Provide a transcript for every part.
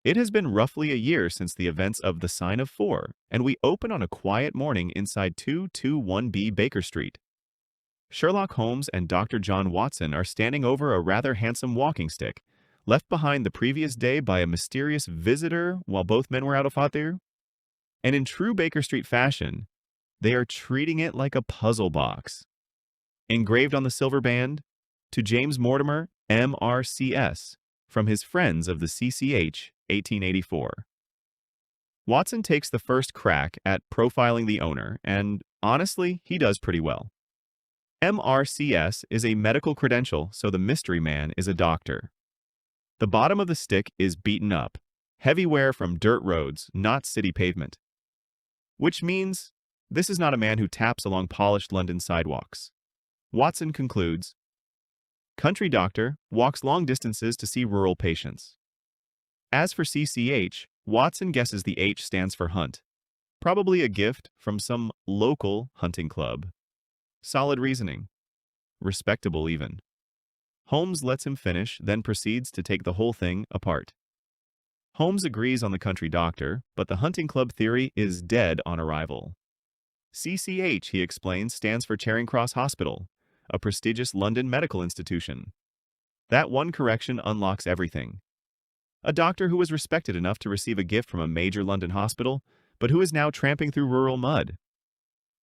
It has been roughly a year since the events of The Sign of Four, and we open on a quiet morning inside 221B Baker Street. Sherlock Holmes and Dr. John Watson are standing over a rather handsome walking stick, left behind the previous day by a mysterious visitor while both men were out of there. And in true Baker Street fashion, they are treating it like a puzzle box. Engraved on the silver band, to James Mortimer, MRCS, from his friends of the CCH, 1884. Watson takes the first crack at profiling the owner, and honestly, he does pretty well. MRCS is a medical credential, so the mystery man is a doctor. The bottom of the stick is beaten up, heavy wear from dirt roads, not city pavement. Which means this is not a man who taps along polished London sidewalks. Watson concludes, country doctor walks long distances to see rural patients. As for CCH, Watson guesses the H stands for hunt, probably a gift from some local hunting club. Solid reasoning. Respectable even. Holmes lets him finish, then proceeds to take the whole thing apart. Holmes agrees on the country doctor, but the hunting club theory is dead on arrival. CCH, he explains, stands for Charing Cross Hospital, a prestigious London medical institution. That one correction unlocks everything. A doctor who was respected enough to receive a gift from a major London hospital, but who is now tramping through rural mud.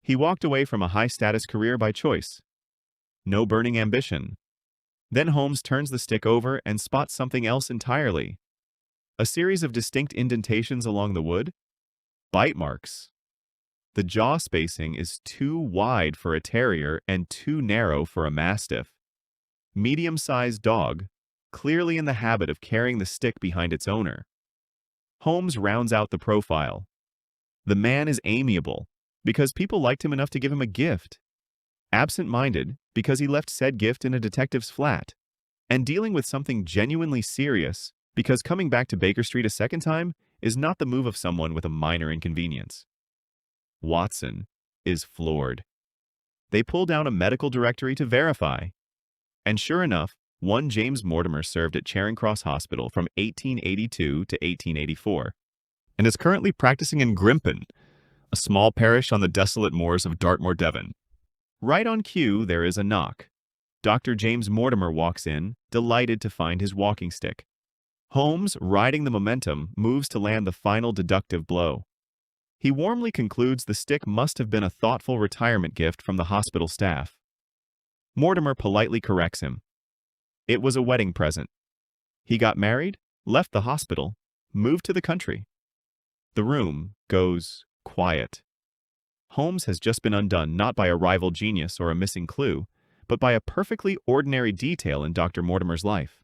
He walked away from a high-status career by choice. No burning ambition. Then Holmes turns the stick over and spots something else entirely. A series of distinct indentations along the wood. Bite marks. The jaw spacing is too wide for a terrier and too narrow for a mastiff. Medium-sized dog, clearly in the habit of carrying the stick behind its owner. Holmes rounds out the profile. The man is amiable, because people liked him enough to give him a gift. Absent-minded, because he left said gift in a detective's flat. And dealing with something genuinely serious, because coming back to Baker Street a second time is not the move of someone with a minor inconvenience. Watson is floored. They pull down a medical directory to verify. And sure enough, one James Mortimer served at Charing Cross Hospital from 1882 to 1884, and is currently practicing in Grimpen, a small parish on the desolate moors of Dartmoor, Devon. Right on cue, there is a knock. Dr. James Mortimer walks in, delighted to find his walking stick. Holmes, riding the momentum, moves to land the final deductive blow. He warmly concludes the stick must have been a thoughtful retirement gift from the hospital staff. Mortimer politely corrects him. It was a wedding present. He got married, left the hospital, moved to the country. The room goes quiet. Holmes has just been undone not by a rival genius or a missing clue, but by a perfectly ordinary detail in Dr. Mortimer's life.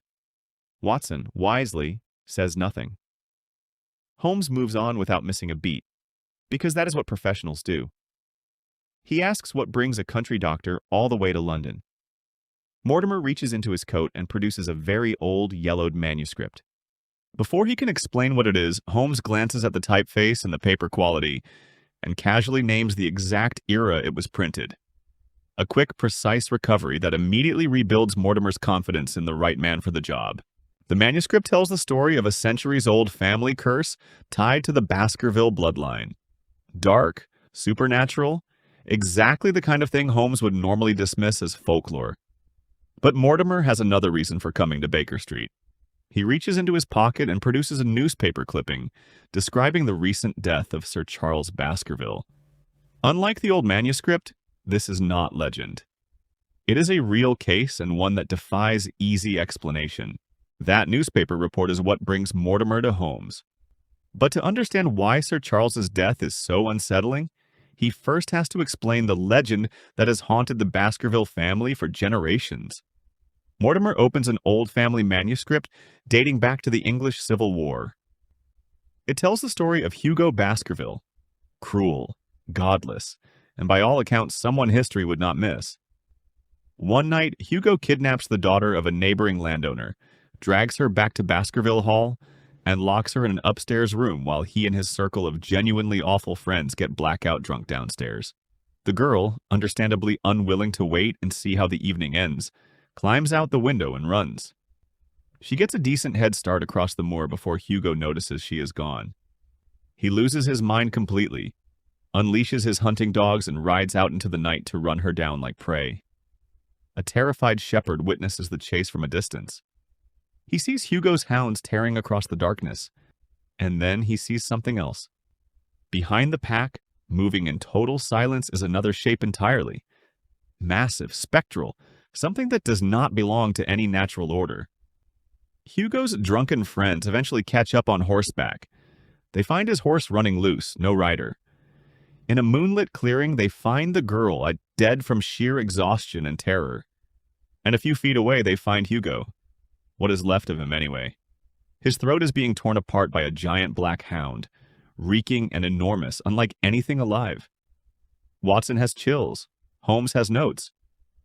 Watson, wisely, says nothing. Holmes moves on without missing a beat, because that is what professionals do. He asks what brings a country doctor all the way to London. Mortimer reaches into his coat and produces a very old, yellowed manuscript. Before he can explain what it is, Holmes glances at the typeface and the paper quality, and casually names the exact era it was printed. A quick, precise recovery that immediately rebuilds Mortimer's confidence in the right man for the job. The manuscript tells the story of a centuries-old family curse tied to the Baskerville bloodline. Dark, supernatural, exactly the kind of thing Holmes would normally dismiss as folklore. But Mortimer has another reason for coming to Baker Street. He reaches into his pocket and produces a newspaper clipping describing the recent death of Sir Charles Baskerville. Unlike the old manuscript, this is not legend. It is a real case and one that defies easy explanation. That newspaper report is what brings Mortimer to Holmes. But to understand why Sir Charles's death is so unsettling, he first has to explain the legend that has haunted the Baskerville family for generations. Mortimer opens an old family manuscript dating back to the English Civil War. It tells the story of Hugo Baskerville, cruel, godless, and by all accounts someone history would not miss. One night, Hugo kidnaps the daughter of a neighboring landowner, drags her back to Baskerville Hall, and locks her in an upstairs room while he and his circle of genuinely awful friends get blackout drunk downstairs. The girl, understandably unwilling to wait and see how the evening ends, climbs out the window and runs. She gets a decent head start across the moor before Hugo notices she is gone. He loses his mind completely, unleashes his hunting dogs, and rides out into the night to run her down like prey. A terrified shepherd witnesses the chase from a distance. He sees Hugo's hounds tearing across the darkness, and then he sees something else. Behind the pack, moving in total silence, is another shape entirely. Massive, spectral, something that does not belong to any natural order. Hugo's drunken friends eventually catch up on horseback. They find his horse running loose, no rider. In a moonlit clearing, they find the girl, dead from sheer exhaustion and terror. And a few feet away, they find Hugo. What is left of him, anyway. His throat is being torn apart by a giant black hound, reeking and enormous, unlike anything alive. Watson has chills. Holmes has notes.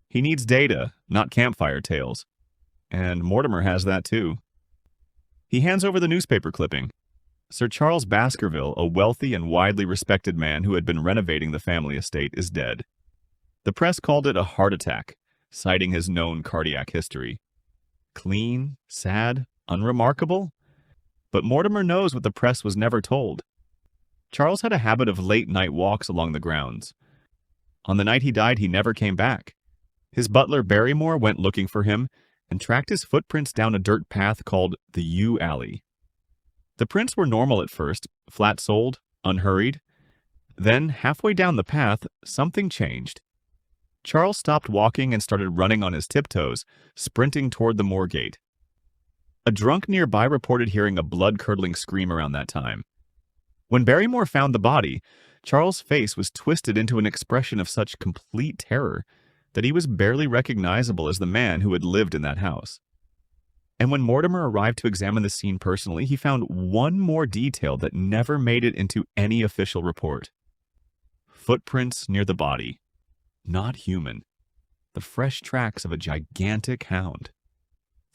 He needs data, not campfire tales. And Mortimer has that too. He hands over the newspaper clipping. Sir Charles Baskerville, a wealthy and widely respected man who had been renovating the family estate, is dead. The press called it a heart attack, citing his known cardiac history. Clean, sad, unremarkable? But Mortimer knows what the press was never told. Charles had a habit of late-night walks along the grounds. On the night he died, he never came back. His butler, Barrymore, went looking for him and tracked his footprints down a dirt path called the Yew Alley. The prints were normal at first, flat-soled, unhurried. Then, halfway down the path, something changed. Charles stopped walking and started running on his tiptoes, sprinting toward the moor gate. A drunk nearby reported hearing a blood-curdling scream around that time. When Barrymore found the body, Charles' face was twisted into an expression of such complete terror that he was barely recognizable as the man who had lived in that house. And when Mortimer arrived to examine the scene personally, he found one more detail that never made it into any official report. Footprints near the body. Not human. The fresh tracks of a gigantic hound.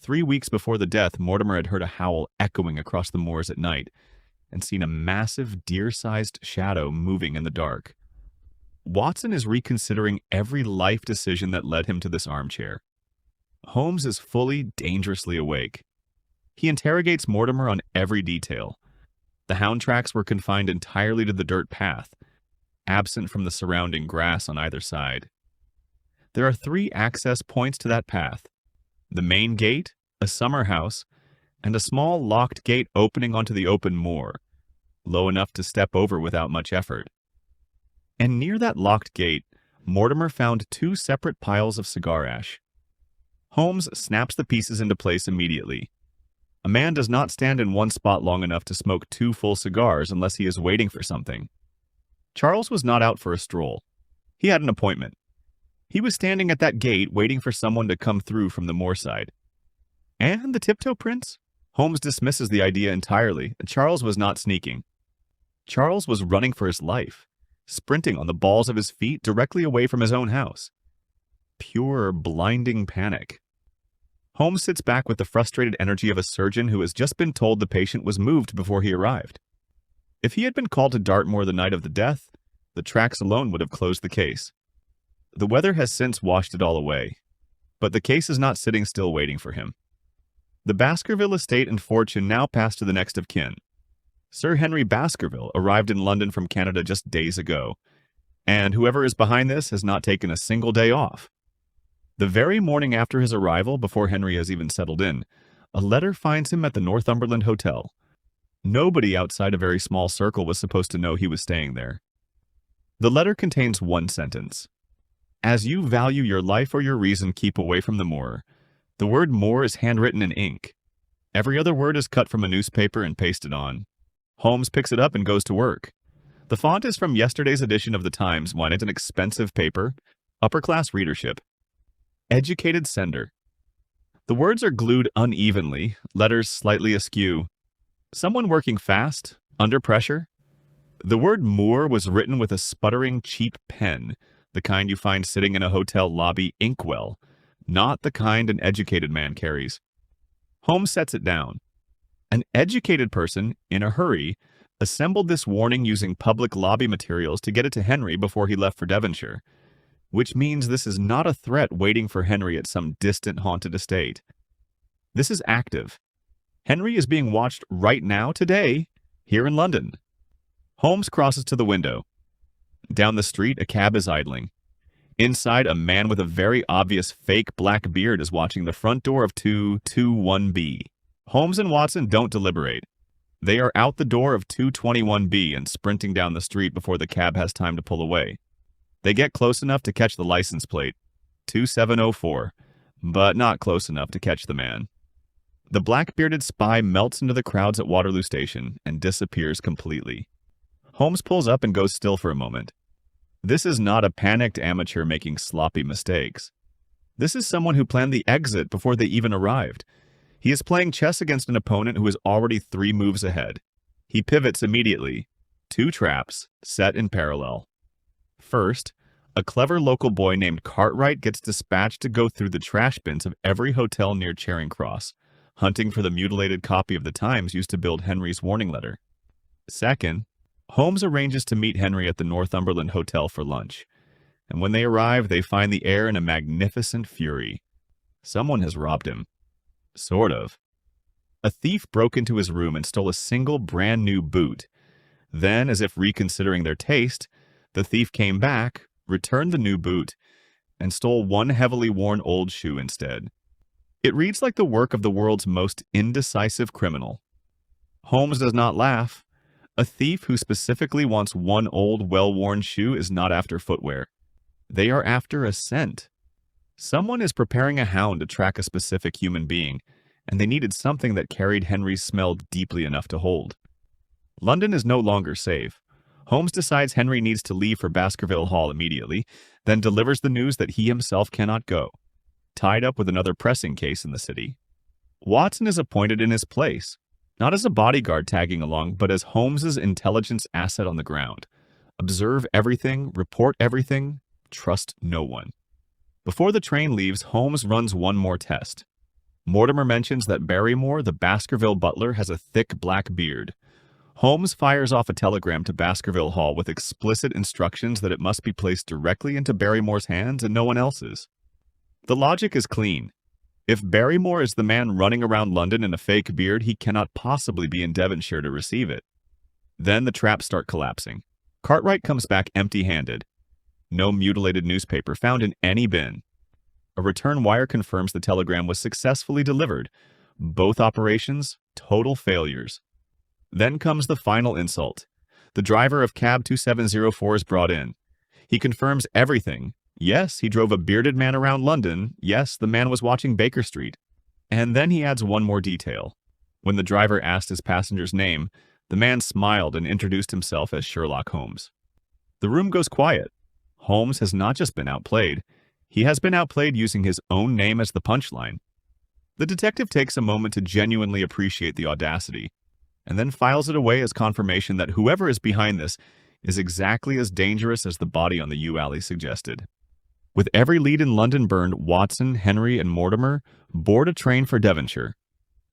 3 weeks before the death, Mortimer had heard a howl echoing across the moors at night and seen a massive deer-sized shadow moving in the dark. Watson is reconsidering every life decision that led him to this armchair. Holmes is fully, dangerously awake. He interrogates Mortimer on every detail. The hound tracks were confined entirely to the dirt path, absent from the surrounding grass on either side. There are 3 access points to that path: the main gate, a summer house, and a small locked gate opening onto the open moor, low enough to step over without much effort. And near that locked gate, Mortimer found 2 separate piles of cigar ash. Holmes snaps the pieces into place immediately. A man does not stand in one spot long enough to smoke 2 full cigars unless he is waiting for something. Charles was not out for a stroll. He had an appointment. He was standing at that gate waiting for someone to come through from the moorside. And the tiptoe prints? Holmes dismisses the idea entirely. Charles was not sneaking. Charles was running for his life, sprinting on the balls of his feet directly away from his own house. Pure, blinding panic. Holmes sits back with the frustrated energy of a surgeon who has just been told the patient was moved before he arrived. If he had been called to Dartmoor the night of the death, the tracks alone would have closed the case. The weather has since washed it all away, but the case is not sitting still waiting for him. The Baskerville estate and fortune now pass to the next of kin. Sir Henry Baskerville arrived in London from Canada just days ago, and whoever is behind this has not taken a single day off. The very morning after his arrival, before Henry has even settled in, a letter finds him at the Northumberland Hotel. Nobody outside a very small circle was supposed to know he was staying there. The letter contains one sentence. As you value your life or your reason, keep away from the moor. The word moor is handwritten in ink. Every other word is cut from a newspaper and pasted on. Holmes picks it up and goes to work. The font is from yesterday's edition of the Times, one. It's an expensive paper, upper-class readership. Educated sender. The words are glued unevenly, letters slightly askew. Someone working fast, under pressure. The word moor was written with a sputtering, cheap pen, the kind you find sitting in a hotel lobby inkwell, not the kind an educated man carries. Holmes sets it down. An educated person, in a hurry, assembled this warning using public lobby materials to get it to Henry before he left for Devonshire, which means this is not a threat waiting for Henry at some distant haunted estate. This is active. Henry is being watched right now, today, here in London. Holmes crosses to the window. Down the street, a cab is idling. Inside, a man with a very obvious fake black beard is watching the front door of 221B. Holmes and Watson don't deliberate. They are out the door of 221B and sprinting down the street before the cab has time to pull away. They get close enough to catch the license plate, 2704, but not close enough to catch the man. The black-bearded spy melts into the crowds at Waterloo Station and disappears completely. Holmes pulls up and goes still for a moment. This is not a panicked amateur making sloppy mistakes. This is someone who planned the exit before they even arrived. He is playing chess against an opponent who is already 3 moves ahead. He pivots immediately. 2 traps, set in parallel. First, a clever local boy named Cartwright gets dispatched to go through the trash bins of every hotel near Charing Cross, hunting for the mutilated copy of the Times used to build Henry's warning letter. Second, Holmes arranges to meet Henry at the Northumberland Hotel for lunch, and when they arrive, they find the air in a magnificent fury. Someone has robbed him. Sort of. A thief broke into his room and stole a single brand new boot. Then, as if reconsidering their taste, the thief came back, returned the new boot, and stole one heavily worn old shoe instead. It reads like the work of the world's most indecisive criminal. Holmes does not laugh. A thief who specifically wants one old, well-worn shoe is not after footwear. They are after a scent. Someone is preparing a hound to track a specific human being, and they needed something that carried Henry's smell deeply enough to hold. London is no longer safe. Holmes decides Henry needs to leave for Baskerville Hall immediately, then delivers the news that he himself cannot go, tied up with another pressing case in the city. Watson is appointed in his place, not as a bodyguard tagging along, but as Holmes's intelligence asset on the ground. Observe everything, report everything, trust no one. Before the train leaves, Holmes runs one more test. Mortimer mentions that Barrymore, the Baskerville butler, has a thick black beard. Holmes fires off a telegram to Baskerville Hall with explicit instructions that it must be placed directly into Barrymore's hands and no one else's. The logic is clean. If Barrymore is the man running around London in a fake beard, he cannot possibly be in Devonshire to receive it. Then the traps start collapsing. Cartwright comes back empty-handed. No mutilated newspaper found in any bin. A return wire confirms the telegram was successfully delivered. Both operations, total failures. Then comes the final insult. The driver of cab 2704 is brought in. He confirms everything. Yes, he drove a bearded man around London. Yes, the man was watching Baker Street. And then he adds one more detail. When the driver asked his passenger's name, the man smiled and introduced himself as Sherlock Holmes. The room goes quiet. Holmes has not just been outplayed. He has been outplayed using his own name as the punchline. The detective takes a moment to genuinely appreciate the audacity, and then files it away as confirmation that whoever is behind this is exactly as dangerous as the body on the yew alley suggested. With every lead in London burned, Watson, Henry, and Mortimer board a train for Devonshire.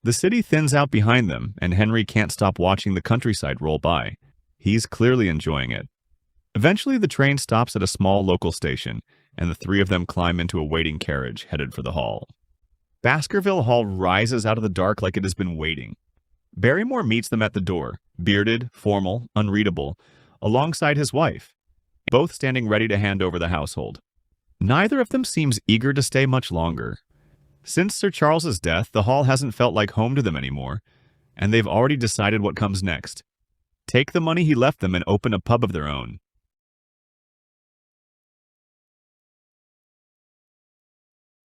The city thins out behind them, and Henry can't stop watching the countryside roll by. He's clearly enjoying it. Eventually, the train stops at a small local station, and the 3 of them climb into a waiting carriage headed for the hall. Baskerville Hall rises out of the dark like it has been waiting. Barrymore meets them at the door, bearded, formal, unreadable, alongside his wife, both standing ready to hand over the household. Neither of them seems eager to stay much longer. Since Sir Charles's death, the hall hasn't felt like home to them anymore, and they've already decided what comes next. Take the money he left them and open a pub of their own.